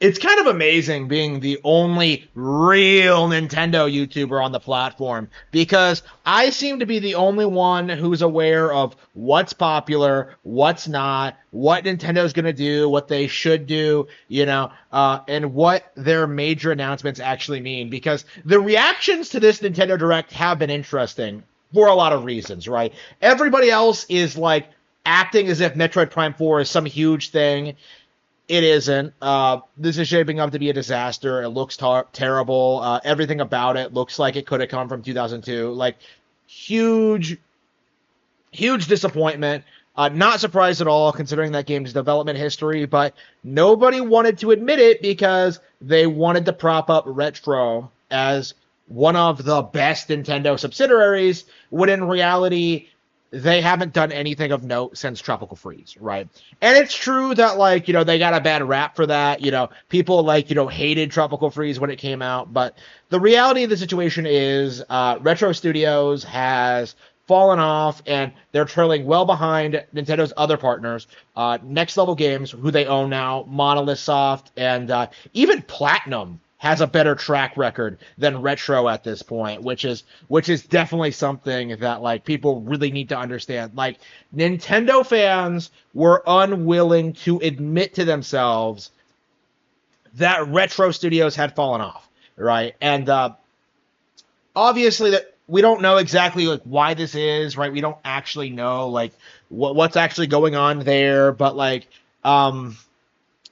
It's kind of amazing being the only real Nintendo YouTuber on the platform because I seem to be the only one who's aware of what's popular, what's not, what Nintendo's going to do, what they should do, and what their major announcements actually mean. Because the reactions to this Nintendo Direct have been interesting for a lot of reasons, right? Everybody else is like acting as if Metroid Prime 4 is some huge thing. It isn't. This is shaping up to be a disaster. It looks terrible. Everything about it looks like it could have come from 2002. Like, huge, huge disappointment. Not surprised at all, considering that game's development history, but nobody wanted to admit it because they wanted to prop up Retro as one of the best Nintendo subsidiaries, when in reality, they haven't done anything of note since Tropical Freeze, right? And it's true that, like, they got a bad rap for that. People, like, hated Tropical Freeze when it came out. But the reality of the situation is Retro Studios has fallen off, and they're trailing well behind Nintendo's other partners, Next Level Games, who they own now, Monolith Soft, and even Platinum has a better track record than Retro at this point, which is definitely something that, like, people really need to understand. Like, Nintendo fans were unwilling to admit to themselves that Retro Studios had fallen off, right? And obviously that we don't know exactly, like, why this is, right? We don't actually know, like, what's actually going on there, but, like,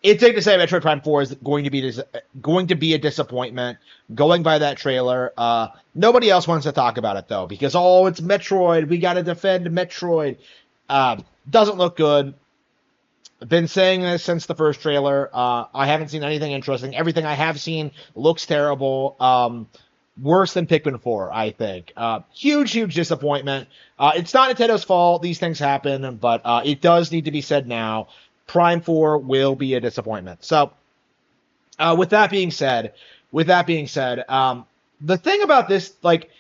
it's safe to say Metroid Prime 4 is going to be a disappointment. Going by that trailer, nobody else wants to talk about it though, because it's Metroid. We got to defend Metroid. Doesn't look good. I've been saying this since the first trailer. I haven't seen anything interesting. Everything I have seen looks terrible. Worse than Pikmin 4, I think. Huge, huge disappointment. It's not Nintendo's fault. These things happen, but it does need to be said now. Prime 4 will be a disappointment. So, with that being said, the thing about this, like,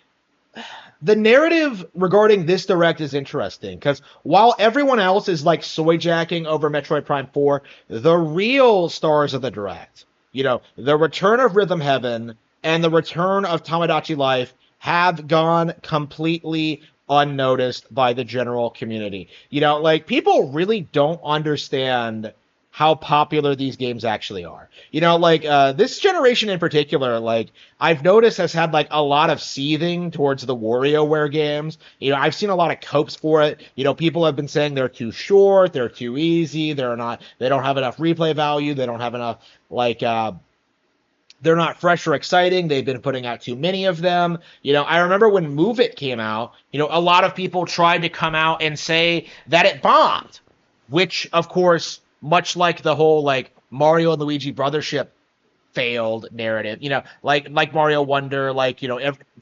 the narrative regarding this Direct is interesting, because while everyone else is, like, soy-jacking over Metroid Prime 4, the real stars of the Direct, the return of Rhythm Heaven and the return of Tomodachi Life have gone completely unnoticed by the general community. Like, people really don't understand how popular these games actually are. Like, this generation in particular, like, I've noticed has had, like, a lot of seething towards the WarioWare games. I've seen a lot of copes for it. People have been saying they're too short, they're too easy, they don't have enough replay value, they don't have enough, like, they're not fresh or exciting. They've been putting out too many of them. I remember when Move It came out, a lot of people tried to come out and say that it bombed, which, of course, much like the whole, like, Mario and Luigi Brothership failed narrative, like Mario Wonder, like,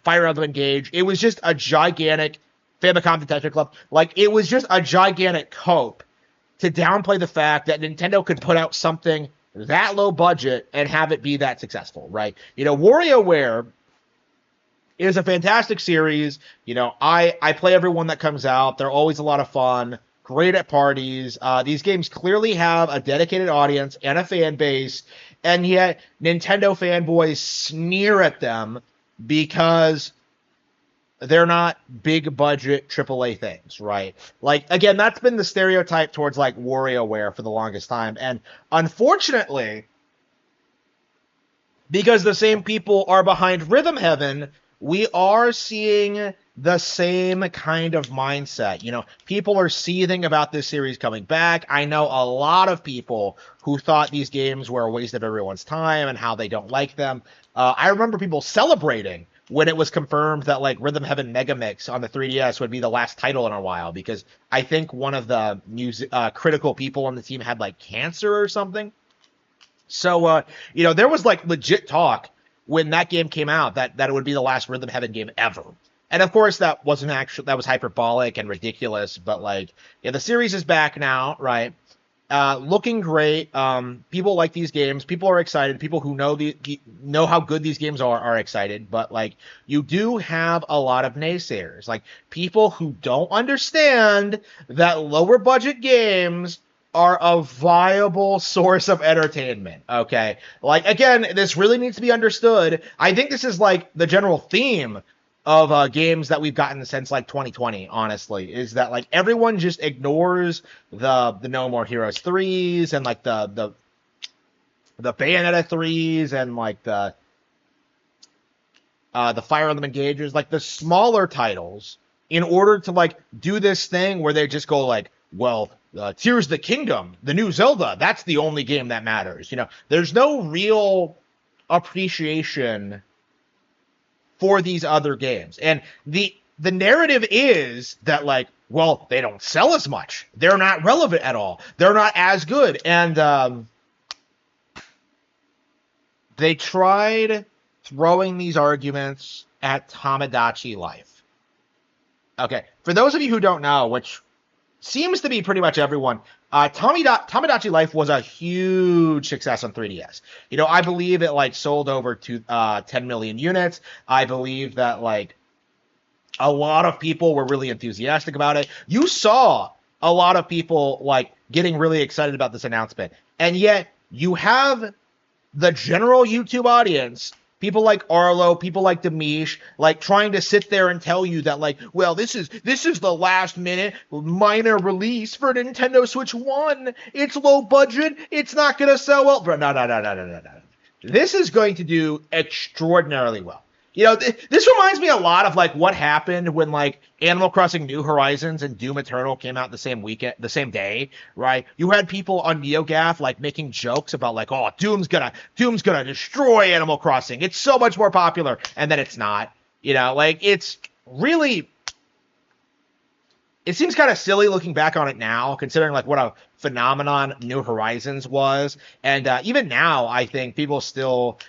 Fire Emblem Engage, it was just a gigantic Famicom Detective Club. Like, it was just a gigantic cope to downplay the fact that Nintendo could put out something that low budget and have it be that successful, right? WarioWare is a fantastic series. I play every one that comes out. They're always a lot of fun, great at parties. These games clearly have a dedicated audience and a fan base, and yet Nintendo fanboys sneer at them because they're not big budget AAA things, right? Like, again, that's been the stereotype towards, like, WarioWare for the longest time. And unfortunately, because the same people are behind Rhythm Heaven, we are seeing the same kind of mindset. People are seething about this series coming back. I know a lot of people who thought these games were a waste of everyone's time and how they don't like them. I remember people celebrating when it was confirmed that, like, Rhythm Heaven Mega Mix on the 3DS would be the last title in a while, because I think one of the critical people on the team had, like, cancer or something. So, there was, like, legit talk when that game came out that it would be the last Rhythm Heaven game ever. And of course, that was hyperbolic and ridiculous, but, like, yeah, the series is back now, right? Looking great. People like these games. People are excited. People who know how good these games are excited. But, like, you do have a lot of naysayers, like people who don't understand that lower budget games are a viable source of entertainment. Okay. Like, again, this really needs to be understood. I think this is like the general theme of games that we've gotten since like 2020, honestly, is that like everyone just ignores the No More Heroes 3s and like the Bayonetta 3s and like the Fire Emblem Engagers, like the smaller titles, in order to like do this thing where they just go like, well, Tears of the Kingdom, the new Zelda, that's the only game that matters. There's no real appreciation for these other games, and the narrative is that like, well, they don't sell as much, they're not relevant at all, they're not as good, and they tried throwing these arguments at Tomodachi Life. Okay, for those of you who don't know, which seems to be pretty much everyone, Tomodachi Life was a huge success on 3DS. I believe it like sold over to 10 million units. I believe that like a lot of people were really enthusiastic about it. You saw a lot of people like getting really excited about this announcement, and yet you have the general YouTube audience, people like Arlo, people like Demish, like trying to sit there and tell you that like, well, this is the last minute minor release for Nintendo Switch 1. It's low budget. It's not going to sell well. Bro, no. This is going to do extraordinarily well. This reminds me a lot of like what happened when like Animal Crossing New Horizons and Doom Eternal came out the same day, right? You had people on NeoGAF like making jokes about like, oh, Doom's gonna destroy Animal Crossing. It's so much more popular, and then it's not. Like it's really. It seems kind of silly looking back on it now, considering like what a phenomenon New Horizons was, and even now, I think people still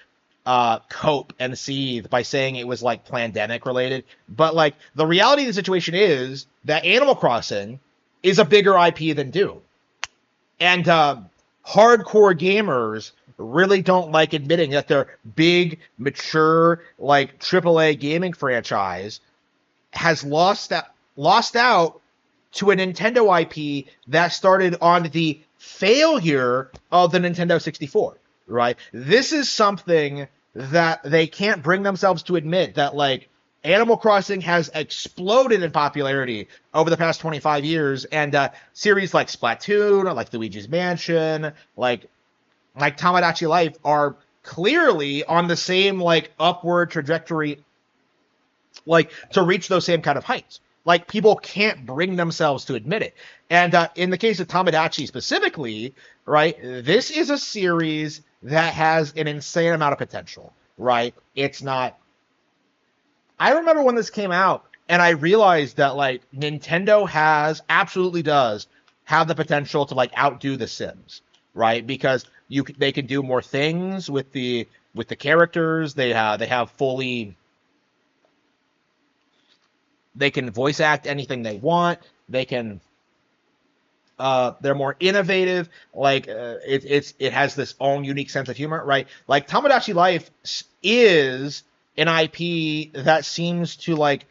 cope and seethe by saying it was like pandemic related. But like the reality of the situation is that Animal Crossing is a bigger IP than Doom. And hardcore gamers really don't like admitting that their big, mature, like AAA gaming franchise has lost out to a Nintendo IP that started on the failure of the Nintendo 64, right? This is something that they can't bring themselves to admit, that like Animal Crossing has exploded in popularity over the past 25 years, and series like Splatoon, like Luigi's Mansion, like Tomodachi Life are clearly on the same like upward trajectory, like to reach those same kind of heights. Like people can't bring themselves to admit it. And in the case of Tomodachi specifically, right, this is a series that has an insane amount of potential, right? It's not. I remember when this came out, and I realized that like Nintendo absolutely does have the potential to like outdo The Sims, right? Because they can do more things with the characters. They have fully. They can voice act anything they want. They can. They're more innovative. Like it has this own unique sense of humor, right? Like Tomodachi Life is an IP that seems to like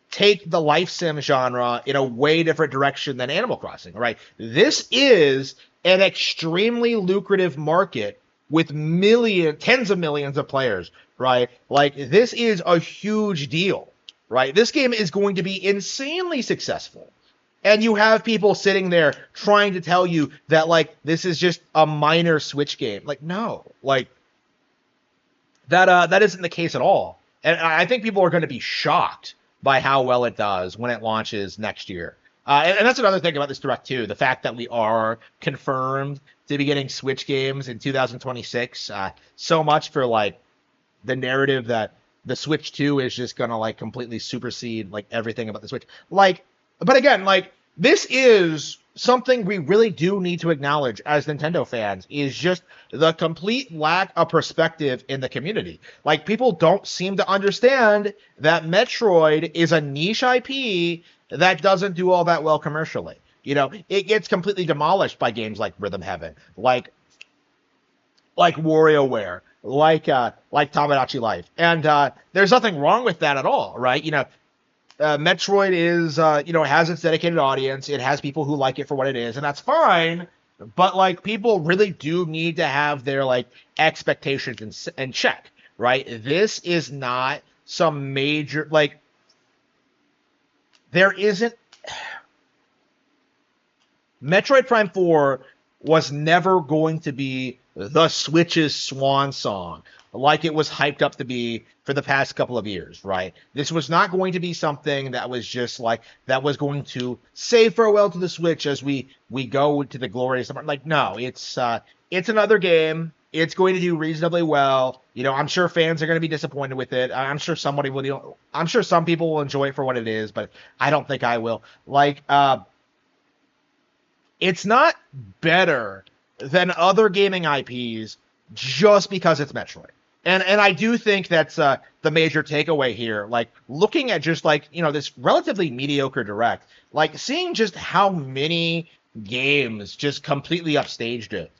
take the life sim genre in a way different direction than Animal Crossing, right? This is an extremely lucrative market with tens of millions of players, right? Like this is a huge deal, right? This game is going to be insanely successful. And you have people sitting there trying to tell you that, like, this is just a minor Switch game. Like, no. Like, that isn't the case at all. And I think people are going to be shocked by how well it does when it launches next year. And that's another thing about this Direct, too. The fact that we are confirmed to be getting Switch games in 2026. So much for, like, the narrative that the Switch 2 is just going to, like, completely supersede, like, everything about the Switch. Like, but again, like, this is something we really do need to acknowledge as Nintendo fans, is just the complete lack of perspective in the community. Like, people don't seem to understand that Metroid is a niche IP that doesn't do all that well commercially. It gets completely demolished by games like Rhythm Heaven, like WarioWare, like Tomodachi Life. And there's nothing wrong with that at all, right? Metroid is, has its dedicated audience. It has people who like it for what it is, and that's fine. but like people really do need to have their like expectations in check, right? This is not some major like there isn't Metroid Prime 4 was never going to be the Switch's swan song like it was hyped up to be for the past couple of years, right? This was not going to be something that was just like that was going to say farewell to the Switch as we go to the glorious summer. Like no, it's another game. It's going to do reasonably well. You know, I'm sure fans are going to be disappointed with it. I'm sure somebody will. I'm sure some people will enjoy it for what it is, but I don't think I will. Like, it's not better than other gaming IPs just because it's Metroid. And I do think that's the major takeaway here. Like looking at just like this relatively mediocre direct, like seeing just how many games just completely upstaged it.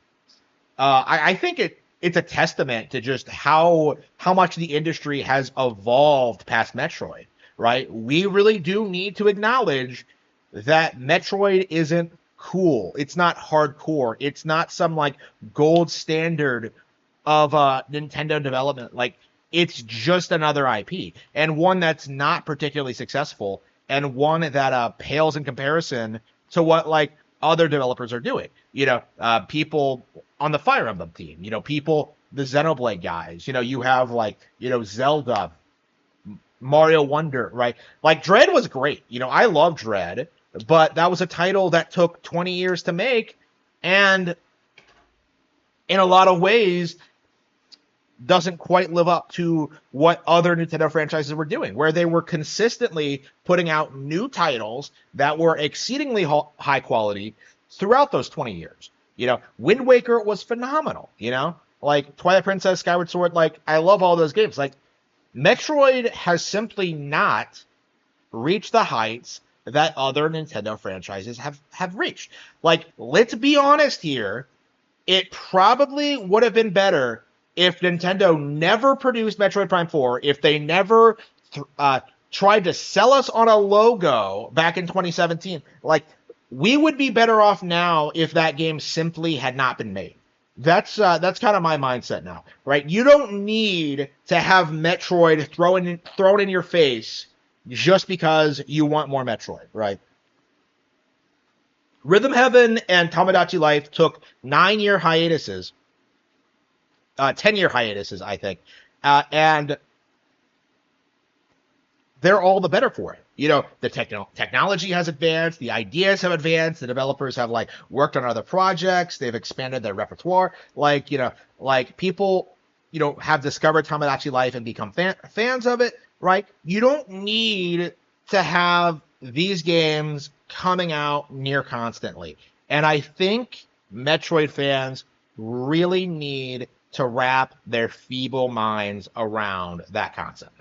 I think it's a testament to just how much the industry has evolved past Metroid. Right? We really do need to acknowledge that Metroid isn't cool. It's not hardcore. It's not some like gold standard of Nintendo development. Like it's just another IP and one that's not particularly successful and one that pales in comparison to what like other developers are doing. People on the Fire Emblem team. People the Xenoblade guys. You have like Zelda, Mario Wonder, right? Like Dread was great. I love Dread, but that was a title that took 20 years to make and in a lot of ways doesn't quite live up to what other Nintendo franchises were doing, where they were consistently putting out new titles that were exceedingly high quality throughout those 20 years. Wind Waker was phenomenal, like Twilight Princess, Skyward Sword, like I love all those games. Like Metroid has simply not reached the heights that other Nintendo franchises have reached. Like, let's be honest here, it probably would have been better if Nintendo never produced Metroid Prime 4, if they never tried to sell us on a logo back in 2017. Like, we would be better off now if that game simply had not been made. That's kind of my mindset now, right? You don't need to have Metroid thrown in your face just because you want more Metroid, right? Rhythm Heaven and Tomodachi Life took 9-year hiatuses, 10-year hiatuses, I think, and they're all the better for it. The technology has advanced, the ideas have advanced, the developers have like worked on other projects, they've expanded their repertoire. Like people, have discovered Tomodachi Life and become fans of it, right? You don't need to have these games coming out near constantly. And I think Metroid fans really need to wrap their feeble minds around that concept.